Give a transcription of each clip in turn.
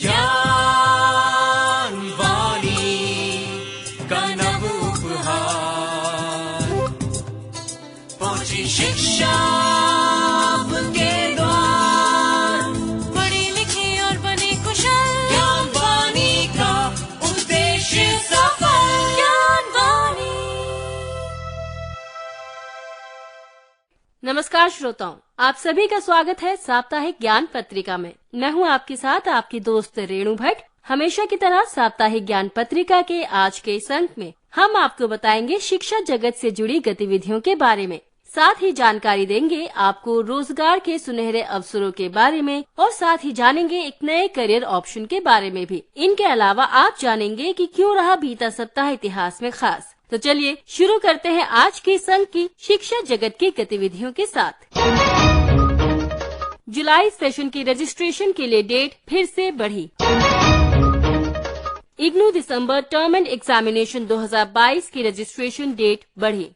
ज्ञानवाणी का नव उपहार, पहुंची शिक्षा आपके द्वार, पढ़ी लिखी और बनी कुशल, ज्ञानवाणी का उद्देश्य सफल। ज्ञानवाणी। नमस्कार श्रोताओं, आप सभी का स्वागत है साप्ताहिक ज्ञान पत्रिका में। मैं हूं आपके साथ आपकी दोस्त रेणु भट्ट। हमेशा की तरह साप्ताहिक ज्ञान पत्रिका के आज के इस अंक में हम आपको बताएंगे शिक्षा जगत से जुड़ी गतिविधियों के बारे में। साथ ही जानकारी देंगे आपको रोजगार के सुनहरे अवसरों के बारे में और साथ ही जानेंगे एक नए करियर ऑप्शन के बारे में भी। इनके अलावा आप जानेंगे कि क्यों रहा बीता सप्ताह इतिहास में खास। तो चलिए शुरू करते हैं आज के संघ की शिक्षा जगत की गतिविधियों के साथ। जुलाई सेशन की रजिस्ट्रेशन के लिए डेट फिर से बढ़ी। इग्नू दिसंबर टर्म एंड एग्जामिनेशन 2022 की रजिस्ट्रेशन डेट बढ़ी।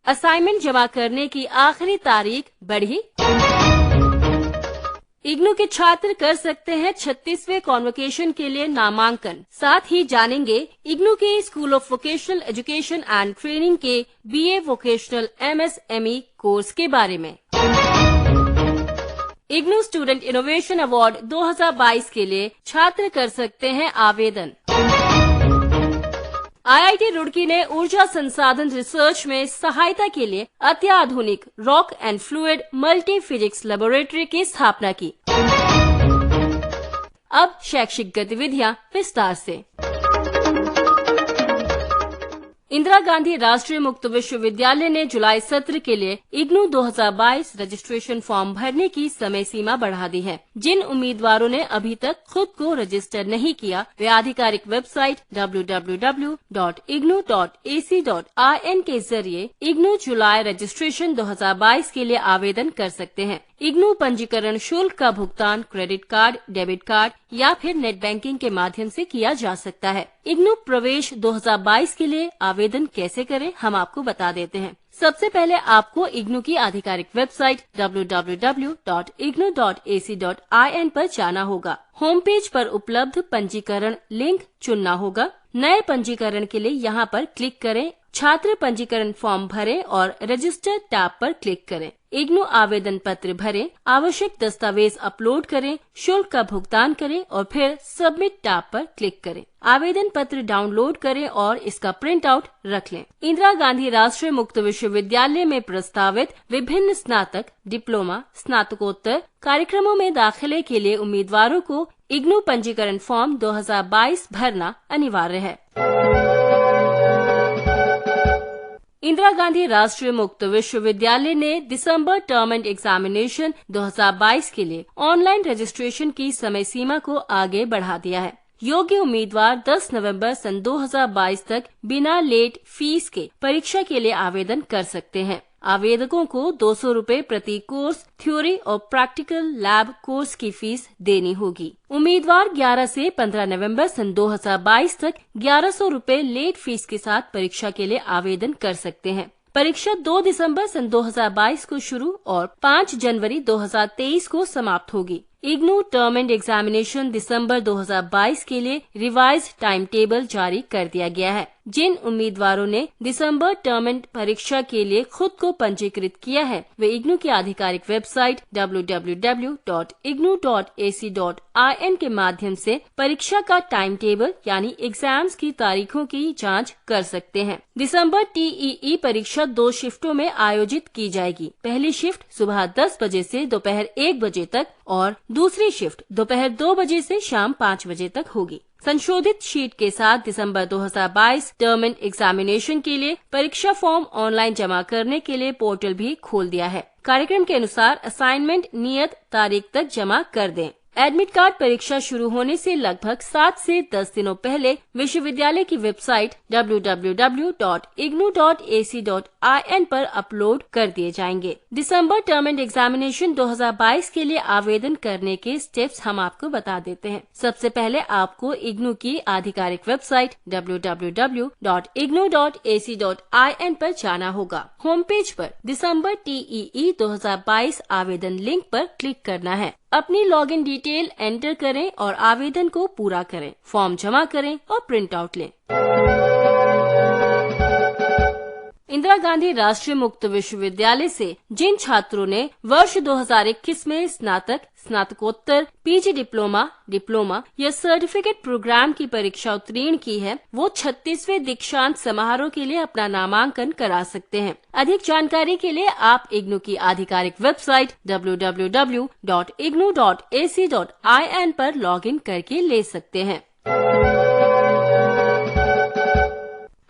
असाइनमेंट जमा करने की आखिरी तारीख बढ़ी। इग्नू के छात्र कर सकते हैं 36वें कॉन्वोकेशन के लिए नामांकन। साथ ही जानेंगे इग्नू के school of vocational education and training के BA वोकेशनल MSME कोर्स के बारे में। इग्नू स्टूडेंट इनोवेशन अवार्ड 2022 के लिए छात्र कर सकते हैं आवेदन। IIT रुड़की ने ऊर्जा संसाधन रिसर्च में सहायता के लिए अत्याधुनिक rock and fluid multi physics laboratory की स्थापना की। अब शैक्षिक गतिविधियां विस्तार से। इंदिरा गांधी राष्ट्रीय मुक्त विश्वविद्यालय ने जुलाई सत्र के लिए इग्नू 2022 रजिस्ट्रेशन फॉर्म भरने की समय सीमा बढ़ा दी है। जिन उम्मीदवारों ने अभी तक खुद को रजिस्टर नहीं किया, वे आधिकारिक वेबसाइट www.ignu.ac.in के जरिए इग्नू जुलाई रजिस्ट्रेशन 2022 के लिए आवेदन कर सकते हैं। इग्नू पंजीकरण शुल्क का भुगतान क्रेडिट कार्ड, डेबिट कार्ड या फिर नेट बैंकिंग के माध्यम से किया जा सकता है। इग्नू प्रवेश 2022 के लिए आवेदन कैसे करें, हम आपको बता देते हैं। सबसे पहले आपको इग्नू की आधिकारिक वेबसाइट www.ignu.ac.in पर जाना होगा। होम पेज पर उपलब्ध पंजीकरण लिंक चुनना होगा। नए पंजीकरण के लिए यहाँ पर क्लिक करें, छात्र पंजीकरण फॉर्म भरें और रजिस्टर टैब पर क्लिक करें। इग्नू आवेदन पत्र भरें, आवश्यक दस्तावेज अपलोड करें, शुल्क का भुगतान करें और फिर सबमिट टैब पर क्लिक करें। आवेदन पत्र डाउनलोड करें और इसका प्रिंट आउट रख लें। इंदिरा गांधी राष्ट्रीय मुक्त विश्वविद्यालय में प्रस्तावित विभिन्न स्नातक, डिप्लोमा, स्नातकोत्तर कार्यक्रमों में दाखिले के लिए उम्मीदवारों को इग्नू पंजीकरण फॉर्म 2022 भरना अनिवार्य है। इंदिरा गांधी राष्ट्रीय मुक्त विश्वविद्यालय ने दिसंबर टर्म एंड एग्जामिनेशन 2022 के लिए ऑनलाइन रजिस्ट्रेशन की समय सीमा को आगे बढ़ा दिया है। योग्य उम्मीदवार 10 नवंबर सन 2022 तक बिना लेट फीस के परीक्षा के लिए आवेदन कर सकते हैं। आवेदकों को 200 रूपए प्रति कोर्स थ्योरी और प्रैक्टिकल लैब कोर्स की फीस देनी होगी। उम्मीदवार 11 से 15 नवंबर सन 2022 तक 1100 रूपए लेट फीस के साथ परीक्षा के लिए आवेदन कर सकते हैं। परीक्षा 2 दिसंबर सन 2022 को शुरू और 5 जनवरी 2023 को समाप्त होगी। इग्नू टर्म एंड एग्जामिनेशन दिसंबर 2022 के लिए रिवाइज टाइम टेबल जारी कर दिया गया है। जिन उम्मीदवारों ने दिसंबर टर्म एंड परीक्षा के लिए खुद को पंजीकृत किया है, वे इग्नू की आधिकारिक वेबसाइट www.ignu.ac.in के माध्यम से परीक्षा का टाइम टेबल यानी एग्जाम्स की तारीखों की जांच कर सकते हैं। दिसंबर TEE परीक्षा 2 शिफ्टों में आयोजित की जाएगी। पहली शिफ्ट सुबह 10 बजे से दोपहर 1 बजे तक और दूसरी शिफ्ट दोपहर 2 बजे से शाम 5 बजे तक होगी। संशोधित शीट के साथ दिसंबर 2022 टर्म एंड एग्जामिनेशन के लिए परीक्षा फॉर्म ऑनलाइन जमा करने के लिए पोर्टल भी खोल दिया है। कार्यक्रम के अनुसार असाइनमेंट नियत तारीख तक जमा कर दें। एडमिट कार्ड परीक्षा शुरू होने से लगभग 7 से 10 दिनों पहले विश्वविद्यालय की वेबसाइट www.ignu.ac.in पर अपलोड कर दिए जाएंगे। दिसंबर टर्म एंड एग्जामिनेशन 2022 के लिए आवेदन करने के स्टेप्स हम आपको बता देते हैं। सबसे पहले आपको इग्नू की आधिकारिक वेबसाइट www.ignu.ac.in पर जाना होगा। होम पेज पर दिसंबर TEE 2022 आवेदन लिंक पर क्लिक करना है। अपनी लॉगिन डिटेल एंटर करें और आवेदन को पूरा करें। फॉर्म जमा करें और प्रिंट आउट लें। इंदिरा गांधी राष्ट्रीय मुक्त विश्वविद्यालय से जिन छात्रों ने वर्ष 2021 में स्नातक, स्नातकोत्तर, पीजी डिप्लोमा या सर्टिफिकेट प्रोग्राम की परीक्षा उत्तीर्ण की है, वो 36वें दीक्षांत समारोह के लिए अपना नामांकन करा सकते हैं। अधिक जानकारी के लिए आप इग्नू की आधिकारिक वेबसाइट www.ignu.ac.in पर लॉगिन करके ले सकते हैं।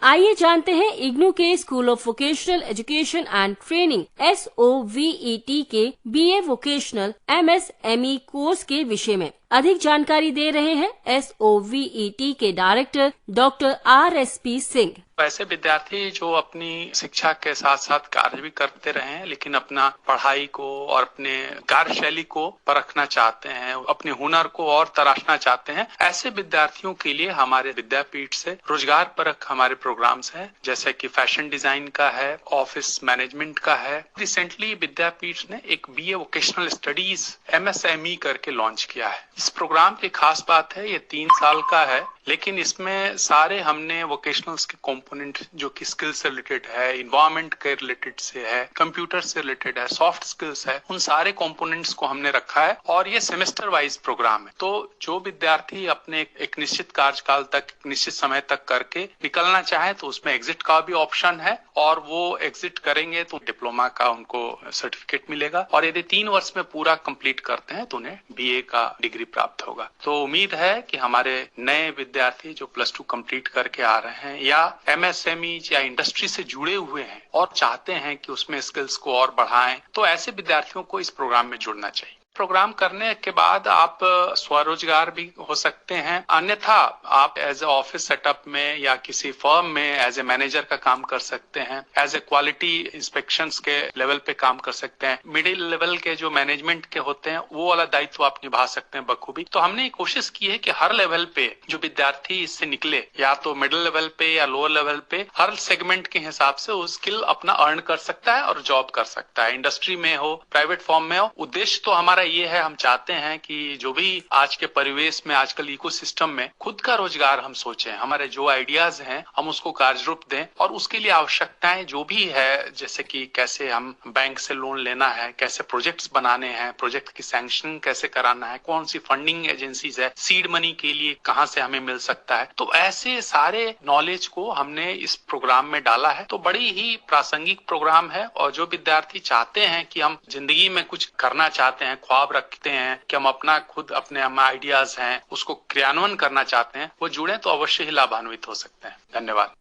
आइए जानते हैं इग्नू के school of vocational education and training SOVET के BA वोकेशनल MSME कोर्स के विषय में। अधिक जानकारी दे रहे हैं SOVET के डायरेक्टर डॉक्टर RSP सिंह। ऐसे विद्यार्थी जो अपनी शिक्षा के साथ साथ कार्य भी करते रहे हैं, लेकिन अपना पढ़ाई को और अपने कार्यशैली को परखना चाहते हैं, अपने हुनर को और तराशना चाहते हैं, ऐसे विद्यार्थियों के लिए हमारे विद्यापीठ से रोजगार परख हमारे प्रोग्राम्स हैं, जैसे कि फैशन डिजाइन का है, ऑफिस मैनेजमेंट का है। रिसेंटली विद्यापीठ ने एक BA वोकेशनल स्टडीज MSME करके लॉन्च किया है। इस प्रोग्राम की खास बात है, ये 3 साल का है, लेकिन इसमें सारे हमने वोकेशनल्स के कंपोनेंट जो कि स्किल से रिलेटेड है, इन्वायरमेंट के रिलेटेड से है, कंप्यूटर से रिलेटेड है, सॉफ्ट स्किल्स है, उन सारे कंपोनेंट्स को हमने रखा है और ये सेमेस्टर वाइज प्रोग्राम है। तो जो विद्यार्थी अपने एक निश्चित कार्यकाल तक, निश्चित समय तक करके निकलना चाहे तो उसमें एग्जिट का भी ऑप्शन है और वो एग्जिट करेंगे तो डिप्लोमा का उनको सर्टिफिकेट मिलेगा और यदि 3 वर्ष में पूरा कंप्लीट करते हैं तो उन्हें BA का डिग्री प्राप्त होगा। तो उम्मीद है कि हमारे नए विद्यार्थी जो +2 कंप्लीट करके आ रहे हैं या MSME या इंडस्ट्री से जुड़े हुए हैं और चाहते हैं कि उसमें स्किल्स को और बढ़ाएं, तो ऐसे विद्यार्थियों को इस प्रोग्राम में जुड़ना चाहिए। प्रोग्राम करने के बाद आप स्वरोजगार भी हो सकते हैं, अन्यथा आप एज ए ऑफिस सेटअप में या किसी फर्म में एज ए मैनेजर का काम कर सकते हैं, एज ए क्वालिटी इंस्पेक्शंस के लेवल पे काम कर सकते हैं, मिडिल लेवल के जो मैनेजमेंट के होते हैं वो वाला दायित्व आप निभा सकते हैं बखूबी। तो हमने कोशिश की है कि हर लेवल पे जो विद्यार्थी इससे निकले, या तो मिडिल लेवल पे या लोअर लेवल पे, हर सेगमेंट के हिसाब से वो स्किल अपना अर्न कर सकता है और जॉब कर सकता है, इंडस्ट्री में हो, प्राइवेट फर्म में हो। उद्देश्य तो हमारा ये है, हम चाहते हैं कि जो भी आज के परिवेश में, आजकल इकोसिस्टम में खुद का रोजगार हम सोचें, हमारे जो आइडियाज हैं हम उसको कार्यरूप दें और उसके लिए आवश्यकताएं जो भी है, जैसे कि कैसे हम बैंक से लोन लेना है, कैसे प्रोजेक्ट्स बनाने हैं, प्रोजेक्ट की सैंक्शन कैसे कराना है, कौन सी फंडिंग एजेंसीज है, सीड मनी के लिए कहां से हमें मिल सकता है, तो ऐसे सारे नॉलेज को हमने इस प्रोग्राम में डाला है। तो बड़ी ही प्रासंगिक प्रोग्राम है और जो विद्यार्थी चाहते हैं कि हम जिंदगी में कुछ करना चाहते हैं, ख्वाब रखते हैं कि हम अपना खुद अपने आइडियाज हैं उसको क्रियान्वयन करना चाहते हैं, वो जुड़े तो अवश्य ही लाभान्वित हो सकते हैं। धन्यवाद।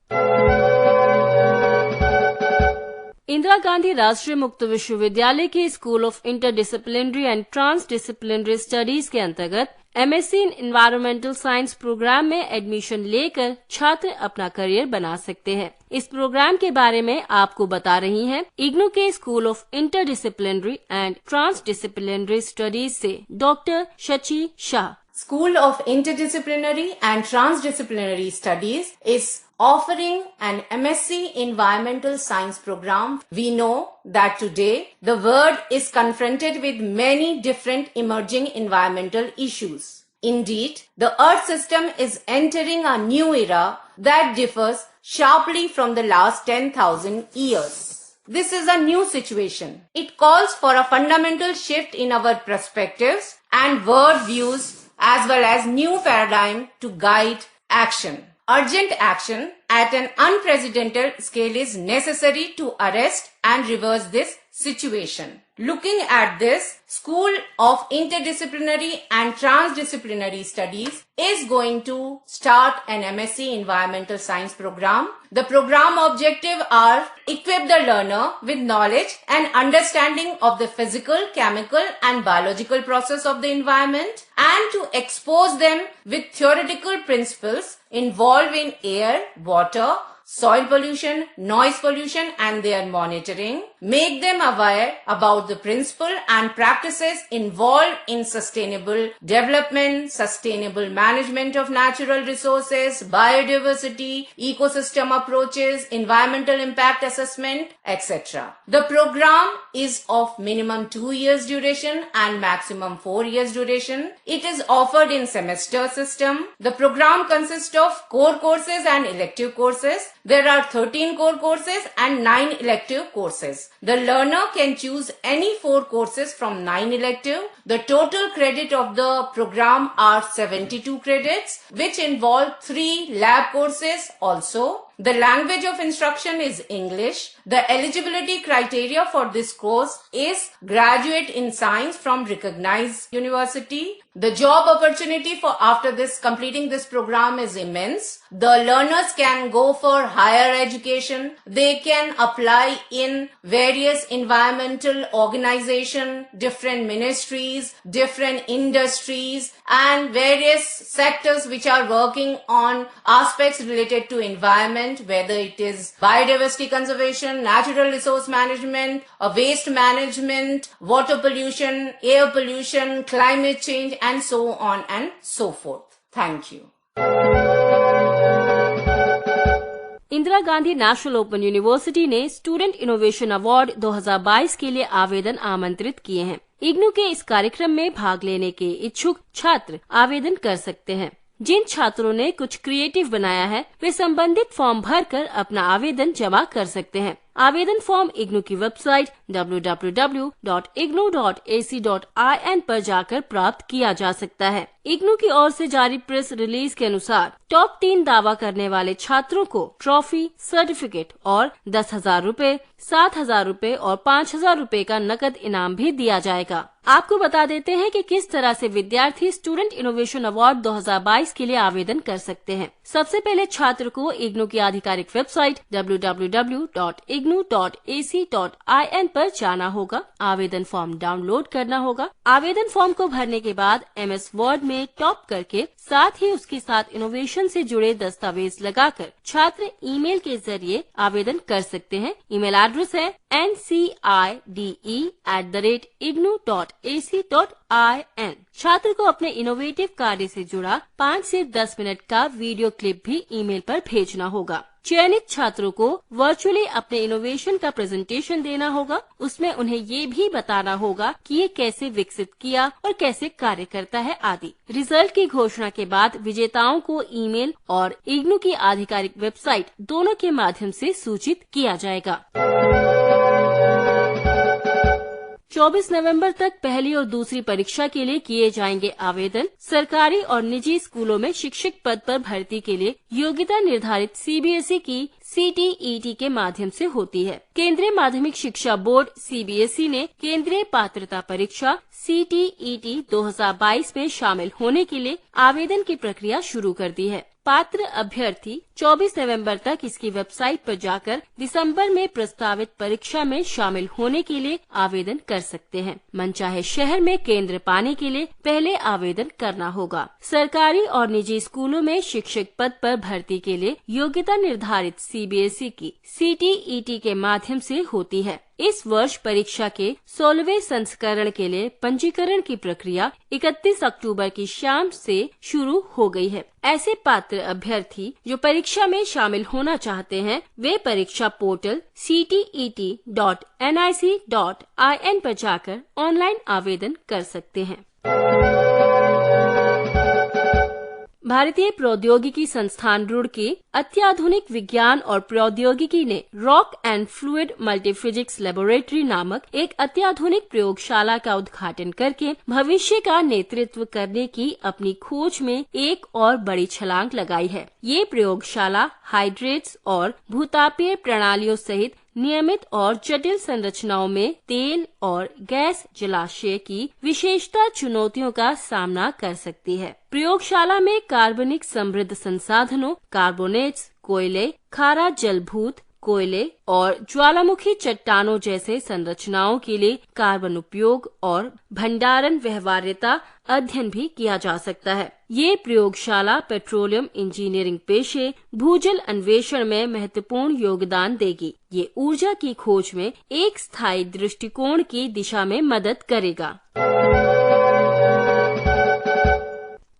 इंदिरा गांधी राष्ट्रीय मुक्त विश्वविद्यालय के school of interdisciplinary and transdisciplinary studies के अंतर्गत MSc in environmental science programme में एडमिशन लेकर छात्र अपना करियर बना सकते हैं। इस प्रोग्राम के बारे में आपको बता रही हैं इग्नू के school of interdisciplinary and transdisciplinary studies से doctor Shachi Shah. School of Interdisciplinary and Transdisciplinary Studies is offering an MSc Environmental Science program. We know that today the world is confronted with many different emerging environmental issues. Indeed, the Earth system is entering a new era that differs sharply from the last 10,000 years. This is a new situation. It calls for a fundamental shift in our perspectives and world views, as well as new paradigm to guide action. Urgent action at an unprecedented scale is necessary to arrest and reverse this situation. Looking at this, School of Interdisciplinary and Transdisciplinary Studies is going to start an MSc Environmental Science program. The program objective are equip the learner with knowledge and understanding of the physical, chemical and biological process of the environment, and to expose them with theoretical principles involved in air, water, soil pollution, noise pollution and their monitoring. Make them aware about the principle and practices involved in sustainable development, sustainable management of natural resources, biodiversity, ecosystem approaches, environmental impact assessment, etc. The program is of minimum 2 years duration and maximum 4 years duration. It is offered in semester system. The program consists of core courses and elective courses. There are 13 core courses and 9 elective courses. The learner can choose any 4 courses from 9 elective. The total credit of the program are 72 credits, which involve 3 lab courses also. The language of instruction is English. The eligibility criteria for this course is graduate in science from recognized university. The job opportunity for after this completing this program is immense. The learners can go for higher education. They can apply in various environmental organizations, different ministries, different industries and various sectors which are working on aspects related to environment, whether it is biodiversity conservation, natural resource management, waste management, water pollution, air pollution, climate change and so on and so forth. Thank you. Indira Gandhi national open university ने student innovation award 2022 के लिए आवेदन आमंत्रित किए हैं। इग्नू के इस कार्यक्रम में भाग लेने के इच्छुक छात्र आवेदन कर सकते हैं। जिन छात्रों ने कुछ क्रिएटिव बनाया है वे संबंधित फॉर्म भरकर अपना आवेदन जमा कर सकते हैं। आवेदन फॉर्म इग्नू की वेबसाइट www.ignu.ac.in पर जाकर प्राप्त किया जा सकता है। इग्नू की ओर से जारी प्रेस रिलीज के अनुसार टॉप 3 दावा करने वाले छात्रों को ट्रॉफी, सर्टिफिकेट और 10,000 रूपए, 7,000 रूपए और 5,000 रूपए का नकद इनाम भी दिया जाएगा। आपको बता देते हैं कि किस तरह से विद्यार्थी स्टूडेंट इनोवेशन अवार्ड 2022 के लिए आवेदन कर सकते हैं। सबसे पहले छात्र को इग्नू की आधिकारिक वेबसाइट www.ignu.ac.in पर जाना होगा। आवेदन फॉर्म डाउनलोड करना होगा। आवेदन फॉर्म को भरने के बाद MS वर्ड में टॉप करके साथ ही उसके साथ इनोवेशन से जुड़े दस्तावेज लगाकर छात्र ईमेल के जरिए आवेदन कर सकते हैं। ईमेल एड्रेस है ncide@ignu.ac.in। छात्र को अपने इनोवेटिव कार्य से जुड़ा 5 से 10 मिनट का वीडियो क्लिप भी ईमेल पर भेजना होगा। चयनित छात्रों को वर्चुअली अपने इनोवेशन का प्रेजेंटेशन देना होगा। उसमें उन्हें ये भी बताना होगा कि ये कैसे विकसित किया और कैसे कार्य करता है आदि। रिजल्ट की घोषणा के बाद विजेताओं को ईमेल और इग्नू की आधिकारिक वेबसाइट दोनों के माध्यम से सूचित किया जाएगा। 24 नवंबर तक पहली और दूसरी परीक्षा के लिए किए जाएंगे आवेदन। सरकारी और निजी स्कूलों में शिक्षक पद पर भर्ती के लिए योग्यता निर्धारित CBSE की CTET के माध्यम से होती है। केंद्रीय माध्यमिक शिक्षा बोर्ड CBSE ने केंद्रीय पात्रता परीक्षा CTET 2022 में शामिल होने के लिए आवेदन की प्रक्रिया शुरू कर दी है। पात्र अभ्यर्थी 24 नवंबर तक इसकी वेबसाइट पर जाकर दिसंबर में प्रस्तावित परीक्षा में शामिल होने के लिए आवेदन कर सकते हैं। मनचाहे शहर में केंद्र पाने के लिए पहले आवेदन करना होगा। सरकारी और निजी स्कूलों में शिक्षक पद पर भर्ती के लिए योग्यता निर्धारित CBSE की CTET के माध्यम से होती है। इस वर्ष परीक्षा के 16वें संस्करण के लिए पंजीकरण की प्रक्रिया 31 अक्टूबर की शाम से शुरू हो गई है। ऐसे पात्र अभ्यर्थी जो परीक्षा में शामिल होना चाहते हैं वे परीक्षा पोर्टल ctet.nic.in पर जाकर ऑनलाइन आवेदन कर सकते हैं। भारतीय प्रौद्योगिकी संस्थान रुड़की अत्याधुनिक विज्ञान और प्रौद्योगिकी ने रॉक एंड फ्लूइड मल्टीफिजिक्स लेबोरेटरी नामक एक अत्याधुनिक प्रयोगशाला का उद्घाटन करके भविष्य का नेतृत्व करने की अपनी खोज में एक और बड़ी छलांग लगाई है। ये प्रयोगशाला हाइड्रेट्स और भूतापीय प्रणालियों सहित नियमित और जटिल संरचनाओं में तेल और गैस जलाशय की विशेषता चुनौतियों का सामना कर सकती है। प्रयोगशाला में कार्बनिक समृद्ध संसाधनों, कार्बोनेट्स, कोयले, खारा जलभूत, कोयले और ज्वालामुखी चट्टानों जैसे संरचनाओं के लिए कार्बन उपयोग और भंडारण व्यवहार्यता अध्ययन भी किया जा सकता है। ये प्रयोगशाला पेट्रोलियम इंजीनियरिंग पेशे भूजल अन्वेषण में महत्वपूर्ण योगदान देगी। ये ऊर्जा की खोज में एक स्थायी दृष्टिकोण की दिशा में मदद करेगा।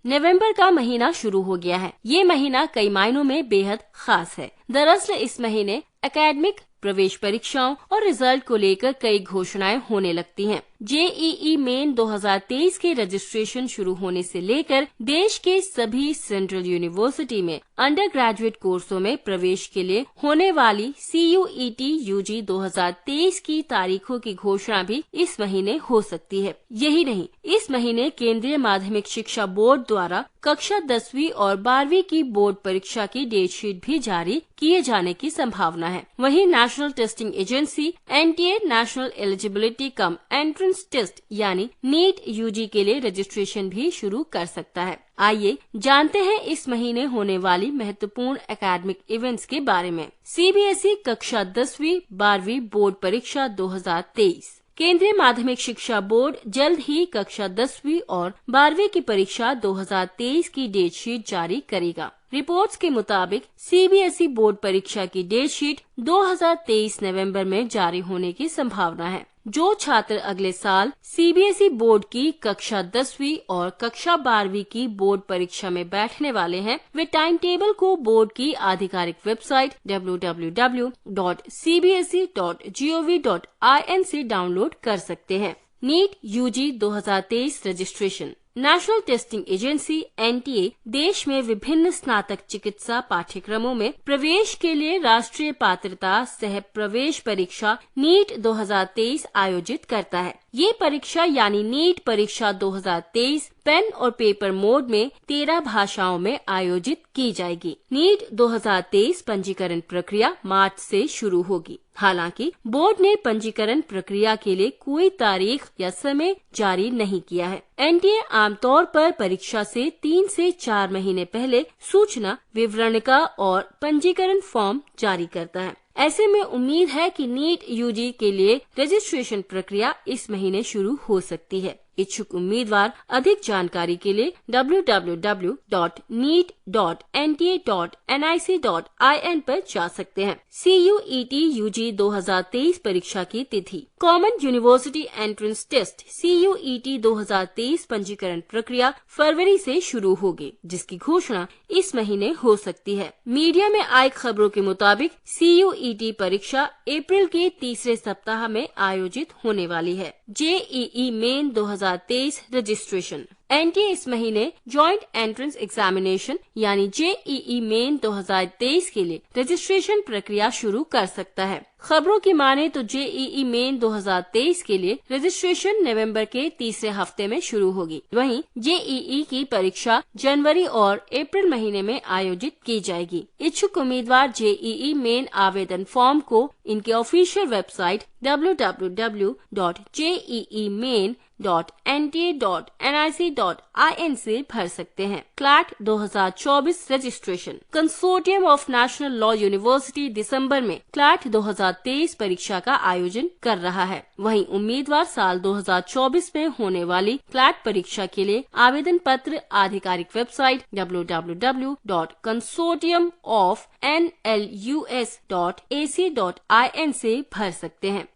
नवंबर का महीना शुरू हो गया है। ये महीना कई मायनों में बेहद खास है। दरअसल इस महीने एकेडमिक प्रवेश परीक्षाओं और रिजल्ट को लेकर कई घोषणाएं होने लगती हैं। जेईई मेन 2023 के रजिस्ट्रेशन शुरू होने से लेकर देश के सभी सेंट्रल यूनिवर्सिटी में अंडर ग्रेजुएट कोर्सों में प्रवेश के लिए होने वाली CUET UG 2023 की तारीखों की घोषणा भी इस महीने हो सकती है। यही नहीं, इस महीने केंद्रीय माध्यमिक शिक्षा बोर्ड द्वारा कक्षा 10वीं और 12वीं की बोर्ड परीक्षा की डेट शीट भी जारी किए जाने की संभावना है। वहीं national testing agency NTA national eligibility cum entrance test यानी नीट UG के लिए रजिस्ट्रेशन भी शुरू कर सकता है। आइए जानते हैं इस महीने होने वाली महत्वपूर्ण एकेडमिक इवेंट्स के बारे में। CBSE कक्षा 10वीं 12वीं बोर्ड परीक्षा 2023। केंद्रीय माध्यमिक शिक्षा बोर्ड जल्द ही कक्षा 10वीं और 12वीं की परीक्षा 2023 की डेट शीट जारी करेगा। रिपोर्ट्स के मुताबिक CBSE बोर्ड परीक्षा की डेट शीट 2023 नवंबर में जारी होने की संभावना है। जो छात्र अगले साल CBSE बोर्ड की कक्षा 10वीं और कक्षा 12वीं की बोर्ड परीक्षा में बैठने वाले हैं, वे टाइम टेबल को बोर्ड की आधिकारिक वेबसाइट www.cbse.gov.in से डाउनलोड कर सकते हैं। NEET UG 2023 registration. National testing agency NTA देश में विभिन्न स्नातक चिकित्सा पाठ्यक्रमों में प्रवेश के लिए राष्ट्रीय पात्रता सह प्रवेश परीक्षा नीट 2023 आयोजित करता है। ये परीक्षा यानी नीट परीक्षा 2023 पेन और पेपर मोड में 13 भाषाओं में आयोजित की जाएगी। नीट 2023 पंजीकरण प्रक्रिया मार्च से शुरू होगी। हालांकि बोर्ड ने पंजीकरण प्रक्रिया के लिए कोई तारीख या समय जारी नहीं किया है। NTA आमतौर पर परीक्षा से 3 से 4 महीने पहले सूचना विवरणिका और पंजीकरण फॉर्म जारी करता है। ऐसे में उम्मीद है कि नीट UG के लिए रजिस्ट्रेशन प्रक्रिया इस महीने शुरू हो सकती है। इच्छुक उम्मीदवार अधिक जानकारी के लिए www.neet.nta.nic.in पर जा सकते हैं। CUET UG 2023 परीक्षा की तिथि। Common university entrance test CUET 2023 पंजीकरण प्रक्रिया फरवरी से शुरू होगी, जिसकी घोषणा इस महीने हो सकती है। मीडिया में आई खबरों के मुताबिक CUET परीक्षा अप्रैल के तीसरे सप्ताह में आयोजित होने वाली है। JEE main 2023 registration. NTA इस महीने ज्वाइंट एंट्रेंस एग्जामिनेशन यानी जेईई मेन 2023 के लिए रजिस्ट्रेशन प्रक्रिया शुरू कर सकता है। खबरों की माने तो जेईई मेन 2023 के लिए रजिस्ट्रेशन नवंबर के तीसरे हफ्ते में शुरू होगी। वहीं जेईई की परीक्षा जनवरी और अप्रैल महीने में आयोजित की जाएगी। इच्छुक उम्मीदवार जेईई मेन आवेदन फॉर्म को इनके ऑफिशियल वेबसाइट www.jeemein.nta.nic.in से भर सकते हैं। CLAT 2024 registration. Consortium of national law university दिसंबर में क्लैट 2023 परीक्षा का आयोजन कर रहा है। वहीं उम्मीदवार साल 2024 में होने वाली क्लैट परीक्षा के लिए आवेदन पत्र आधिकारिक वेबसाइट www.consortiumofnlus.ac.in से भर सकते हैं।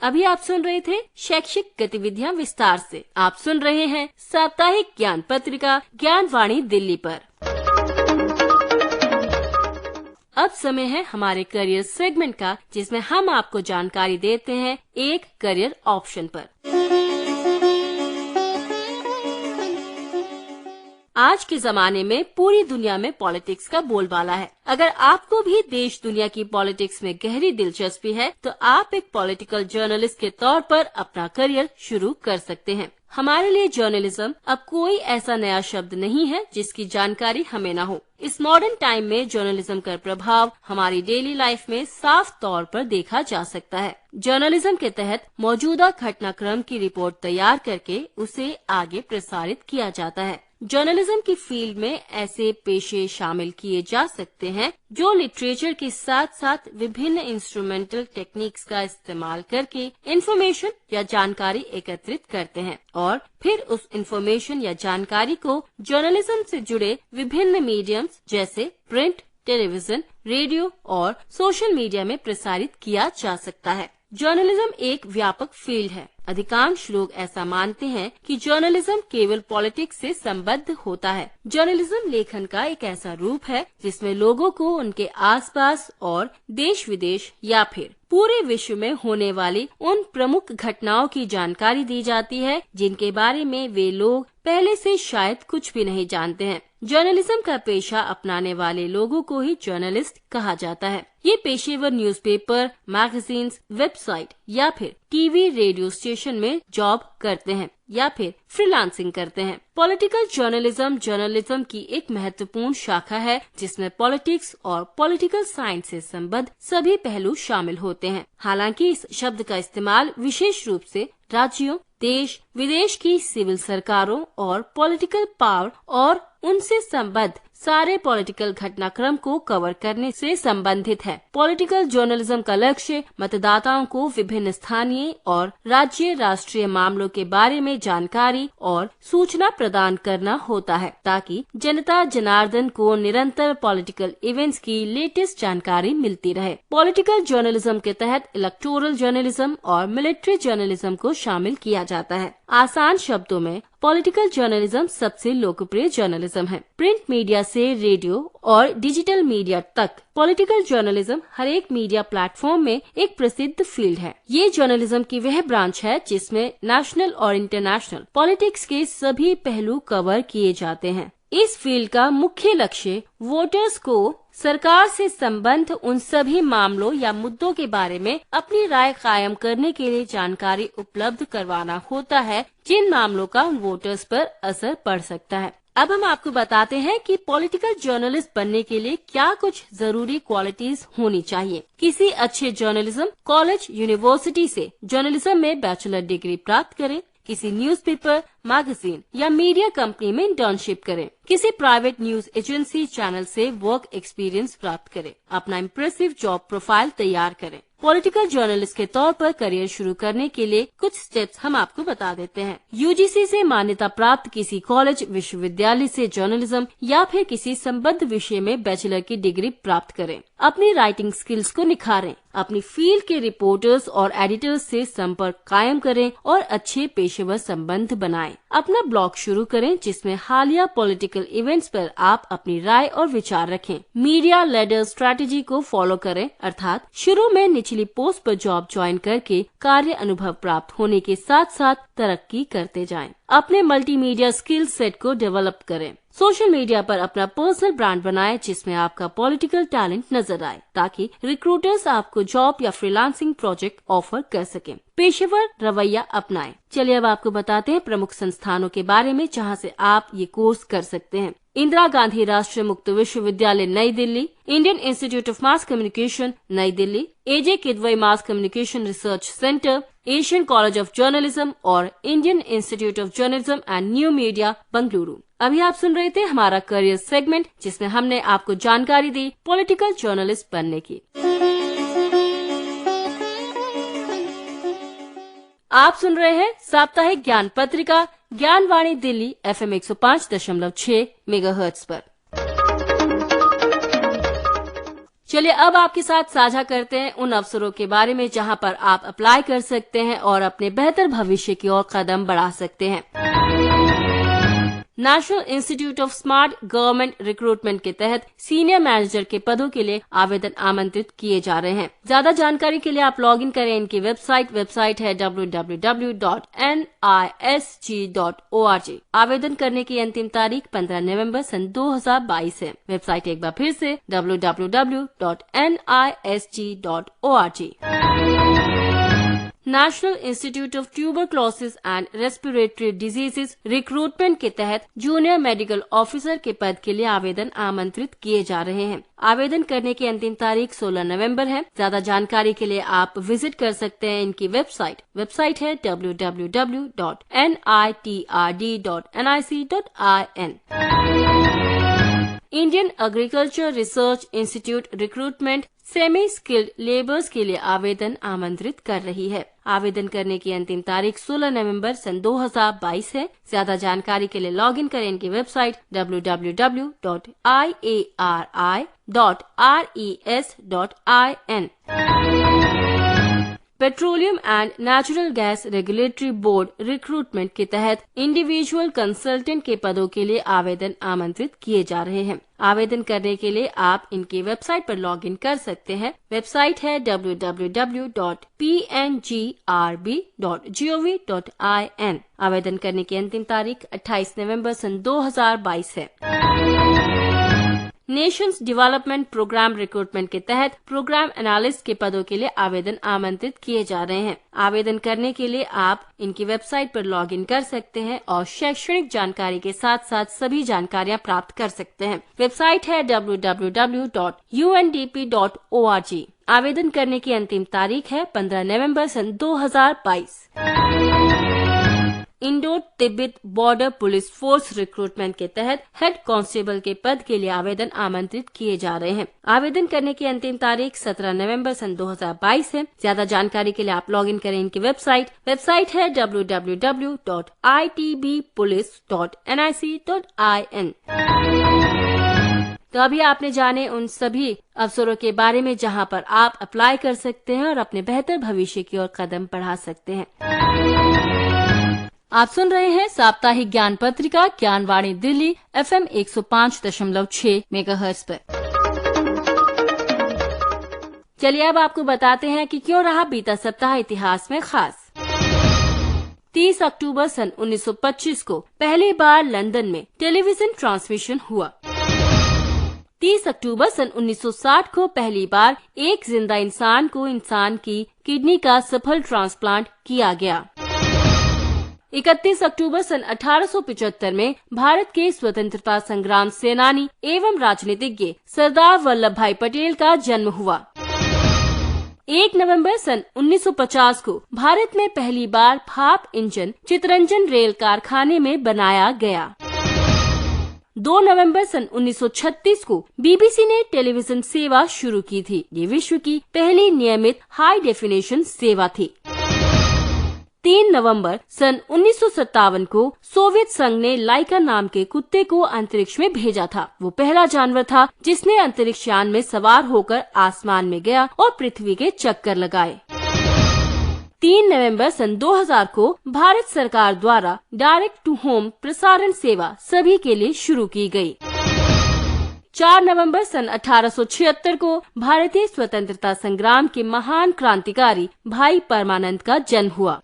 अभी आप सुन रहे थे शैक्षिक गतिविधियां विस्तार से। आप सुन रहे हैं साप्ताहिक ज्ञान पत्रिका ज्ञानवाणी दिल्ली पर। अब समय है हमारे करियर सेगमेंट का, जिसमें हम आपको जानकारी देते हैं एक करियर ऑप्शन पर। आज के जमाने में पूरी दुनिया में पॉलिटिक्स का बोलबाला है। अगर आपको भी देश दुनिया की पॉलिटिक्स में गहरी दिलचस्पी है तो आप एक पॉलिटिकल जर्नलिस्ट के तौर पर अपना करियर शुरू कर सकते हैं। हमारे लिए जर्नलिज्म अब कोई ऐसा नया शब्द नहीं है जिसकी जानकारी हमें न हो। इस मॉडर्न टाइम में जर्नलिज्म का प्रभाव हमारी डेली लाइफ में साफ तौर पर देखा जा सकता है। जर्नलिज्म के तहत मौजूदा घटनाक्रम की रिपोर्ट तैयार करके उसे आगे प्रसारित किया जाता है। जर्नलिज्म की फील्ड में ऐसे पेशे शामिल किए जा सकते हैं जो लिटरेचर के साथ साथ विभिन्न इंस्ट्रूमेंटल टेक्निक्स का इस्तेमाल करके इंफॉर्मेशन या जानकारी एकत्रित करते हैं और फिर उस इंफॉर्मेशन या जानकारी को जर्नलिज्म से जुड़े विभिन्न मीडियम्स जैसे प्रिंट, टेलीविजन, रेडियो और सोशल मीडिया में प्रसारित किया जा सकता है। जर्नलिज्म एक व्यापक फील्ड है। अधिकांश लोग ऐसा मानते हैं कि जर्नलिज्म केवल पॉलिटिक्स से संबद्ध होता है। जर्नलिज्म लेखन का एक ऐसा रूप है जिसमें लोगों को उनके आसपास और देश विदेश या फिर पूरे विश्व में होने वाली उन प्रमुख घटनाओं की जानकारी दी जाती है जिनके बारे में वे लोग पहले से शायद कुछ भी नहीं जानते हैं। जर्नलिज्म का पेशा अपनाने वाले लोगों को ही जर्नलिस्ट कहा जाता है। ये पेशेवर न्यूज़पेपर, मैगजीन्स, वेबसाइट या फिर टीवी, रेडियो स्टेशन में जॉब करते हैं या फिर फ्रीलांसिंग करते हैं। पॉलिटिकल जर्नलिज्म की एक महत्वपूर्ण शाखा है जिसमें पॉलिटिक्स और पॉलिटिकल साइंस से संबद्ध सभी पहलू शामिल होते हैं। हालांकि इस शब्द का इस्तेमाल विशेष रूप से राज्यों, देश विदेश की सिविल सरकारों और पॉलिटिकल पावर और उनसे संबद्ध सारे पॉलिटिकल घटनाक्रम को कवर करने से संबंधित है। पॉलिटिकल जर्नलिज्म का लक्ष्य मतदाताओं को विभिन्न स्थानीय और राज्य राष्ट्रीय मामलों के बारे में जानकारी और सूचना प्रदान करना होता है ताकि जनता जनार्दन को निरंतर पॉलिटिकल इवेंट्स की लेटेस्ट जानकारी मिलती रहे। पॉलिटिकल जर्नलिज्म के तहत इलेक्टोरल जर्नलिज्म और मिलिट्री जर्नलिज्म को शामिल किया जाता है। आसान शब्दों में पॉलिटिकल जर्नलिज्म सबसे लोकप्रिय जर्नलिज्म है। प्रिंट मीडिया से रेडियो और डिजिटल मीडिया तक पॉलिटिकल जर्नलिज्म हर एक मीडिया प्लेटफॉर्म में एक प्रसिद्ध फील्ड है। ये जर्नलिज्म की वह ब्रांच है जिसमें नेशनल और इंटरनेशनल पॉलिटिक्स के सभी पहलू कवर किए जाते हैं। इस फील्ड का मुख्य लक्ष्य वोटर्स को सरकार से संबंध उन सभी मामलों या मुद्दों के बारे में अपनी राय कायम करने के लिए जानकारी उपलब्ध करवाना होता है जिन मामलों का उन वोटर्स पर असर पड़ सकता है। अब हम आपको बताते हैं कि पॉलिटिकल जर्नलिस्ट बनने के लिए क्या कुछ जरूरी क्वालिटीज होनी चाहिए। किसी अच्छे जर्नलिज्म कॉलेज, यूनिवर्सिटी से जर्नलिज्म में बैचलर डिग्री प्राप्त करें। किसी न्यूज़पेपर, मैगजीन या मीडिया कंपनी में इंटर्नशिप करें। किसी प्राइवेट न्यूज एजेंसी चैनल से वर्क एक्सपीरियंस प्राप्त करें। अपना इम्प्रेसिव जॉब प्रोफाइल तैयार करें। पॉलिटिकल जर्नलिस्ट के तौर पर करियर शुरू करने के लिए कुछ स्टेप्स हम आपको बता देते हैं। यूजीसी से मान्यता प्राप्त किसी कॉलेज, विश्वविद्यालय से जर्नलिज्म या फिर किसी संबद्ध विषय में बैचलर की डिग्री प्राप्त करें। अपनी राइटिंग स्किल्स को निखारें। अपनी फील्ड के रिपोर्टर्स और एडिटर्स से संपर्क कायम करें और अच्छे पेशेवर संबंध बनाएं। अपना ब्लॉग शुरू करें जिसमें हालिया पॉलिटिकल इवेंट्स पर आप अपनी राय और विचार रखें। मीडिया लेडर स्ट्रैटेजी को फॉलो करें, अर्थात शुरू में निचली पोस्ट पर जॉब ज्वाइन करके कार्य अनुभव प्राप्त होने के साथ साथ तरक्की करते जाएं। अपने मल्टीमीडिया स्किल सेट को डेवलप करें। सोशल मीडिया पर अपना पर्सनल ब्रांड बनाएं जिसमें आपका पॉलिटिकल टैलेंट नजर आए ताकि रिक्रूटर्स आपको जॉब या फ्रीलांसिंग प्रोजेक्ट ऑफर कर सकें। पेशेवर रवैया अपनाएं। चलिए अब आपको बताते हैं प्रमुख संस्थानों के बारे में जहां से आप ये कोर्स कर सकते हैं। इंदिरा गांधी राष्ट्रीय मुक्त विश्वविद्यालय Nai Delhi, Indian institute of mass communication Nai Delhi, AJ Kidwai mass communication research centre, Asian college of journalism और Indian institute of journalism and new media Bengaluru. अभी आप सुन रहे थे हमारा करियर सेगमेंट जिसमें हमने आपको जानकारी दी पॉलिटिकल जर्नलिस्ट बनने की। आप सुन रहे हैं साप्ताहिक ज्ञान पत्रिका ज्ञानवाणी दिल्ली FM 105.6 मेगाहर्ट्ज पर। चलिए अब आपके साथ साझा करते हैं उन अवसरों के बारे में जहां पर आप अप्लाई कर सकते हैं और अपने बेहतर भविष्य की ओर कदम बढ़ा सकते हैं। National institute of smart government recruitment के तहत सीनियर मैनेजर के पदों के लिए आवेदन आमंत्रित किए जा रहे हैं। ज्यादा जानकारी के लिए आप लॉग इन करें इनकी वेबसाइट है www.nisg.org। आवेदन करने की अंतिम तारीख 15 नवंबर सन 2022 है। वेबसाइट एक बार फिर से www.nisg.org। National institute of tuberculosis and respiratory diseases recruitment के तहत जूनियर मेडिकल ऑफिसर के पद के लिए आवेदन आमंत्रित किए जा रहे हैं। आवेदन करने की अंतिम तारीख 16 नवंबर है। ज्यादा जानकारी के लिए आप विजिट कर सकते हैं इनकी वेबसाइट है www.nitrd.nic.in। Indian agriculture research institute recruitment semi skilled labours के लिए आवेदन आमंत्रित कर रही है। आवेदन करने की अंतिम तारीख 16 नवंबर सन 2022 है। ज्यादा जानकारी के लिए लॉग इन करें इनकी website www.iari.res.in। Petroleum and natural gas regulatory board recruitment के तहत इंडिविजुअल कंसल्टेंट के पदों के लिए आवेदन आमंत्रित किए जा रहे हैं। आवेदन करने के लिए आप इनकी वेबसाइट पर लॉग इन कर सकते हैं। वेबसाइट है www.pngrb.gov.in। आवेदन करने की अंतिम तारीख 28 नवंबर सन 2022 है। नेशंस डेवलपमेंट प्रोग्राम रिक्रूटमेंट के तहत प्रोग्राम एनालिस्ट के पदों के लिए आवेदन आमंत्रित किए जा रहे हैं। आवेदन करने के लिए आप इनकी वेबसाइट पर लॉग इन कर सकते हैं और शैक्षणिक जानकारी के साथ साथ सभी जानकारियां प्राप्त कर सकते हैं। वेबसाइट है www.undp.org। आवेदन करने की अंतिम तारीख है 15 नवंबर सन 2022। Indo Tibet border police force recruitment के तहत हेड कांस्टेबल के पद के लिए आवेदन आमंत्रित किए जा रहे हैं। आवेदन करने की अंतिम तारीख 17 नवंबर सन 2022 है। ज्यादा जानकारी के लिए आप लॉग इन करें इनकी वेबसाइट है www.itbpolice.nic.in। तो अभी आपने जाने उन सभी अवसरों के बारे में जहां पर आप अप्लाई कर सकते हैं और अपने बेहतर भविष्य की ओर कदम बढ़ा सकते हैं। आप सुन रहे हैं साप्ताहिक ज्ञान पत्रिका ज्ञानवाणी दिल्ली FM 105.6 मेगाहर्ट्ज पर। चलिए अब आपको बताते हैं कि क्यों रहा बीता सप्ताह इतिहास में खास। 30 अक्टूबर सन 1925 को पहली बार लंदन में टेलीविजन ट्रांसमिशन हुआ। 30 अक्टूबर सन 1960 को पहली बार एक जिंदा इंसान को इंसान की किडनी का सफल ट्रांसप्लांट किया गया। 31 अक्टूबर सन 1875 में भारत के स्वतंत्रता संग्राम सेनानी एवं राजनीतिज्ञ सरदार वल्लभ भाई पटेल का जन्म हुआ। 1 नवंबर सन 1950 को भारत में पहली बार भाप इंजन चितरंजन रेल कारखाने में बनाया गया। 2 नवंबर सन 1936 को बीबीसी ने टेलीविजन सेवा शुरू की थी। ये विश्व की पहली नियमित हाई डेफिनेशन सेवा थी। 3 नवंबर सन 1957 को सोवियत संघ ने लाइका नाम के कुत्ते को अंतरिक्ष में भेजा था। वो पहला जानवर था जिसने अंतरिक्ष यान में सवार होकर आसमान में गया और पृथ्वी के चक्कर लगाए। 3 नवंबर सन 2000 को भारत सरकार द्वारा डायरेक्ट टू होम प्रसारण सेवा सभी के लिए शुरू की गई। 4 नवंबर सन 1876 को भारतीय स्वतंत्रता संग्राम के महान क्रांतिकारी भाई परमानंद का जन्म हुआ।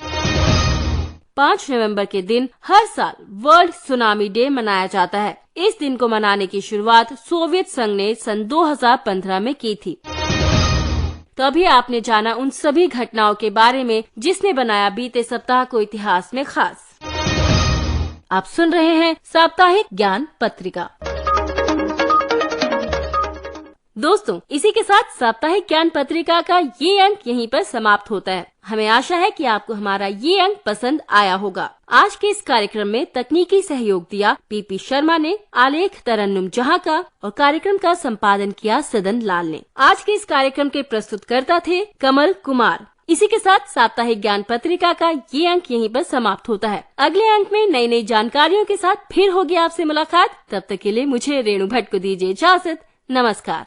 5 नवंबर के दिन हर साल वर्ल्ड सुनामी डे मनाया जाता है। इस दिन को मनाने की शुरुआत सोवियत संघ ने सन 2015 में की थी। तो अभी आपने जाना उन सभी घटनाओं के बारे में जिसने बनाया बीते सप्ताह को इतिहास में खास। आप सुन रहे हैं साप्ताहिक ज्ञान पत्रिका। दोस्तों, इसी के साथ साप्ताहिक ज्ञान पत्रिका का ये अंक यहीं पर समाप्त होता है। हमें आशा है कि आपको हमारा ये अंक पसंद आया होगा। आज के इस कार्यक्रम में तकनीकी सहयोग दिया पीपी शर्मा ने, आलेख तरन्नुम जहां का और कार्यक्रम का संपादन किया सदन लाल ने। आज के इस कार्यक्रम के प्रस्तुतकर्ता थे कमल कुमार। इसी के साथ साप्ताहिक ज्ञान पत्रिका का ये अंक यहीं पर समाप्त होता है। अगले अंक में नई नई जानकारियों के साथ फिर होगी आपसे मुलाकात। तब तक के लिए मुझे रेणु भट्ट को दीजिए इजाजत। नमस्कार।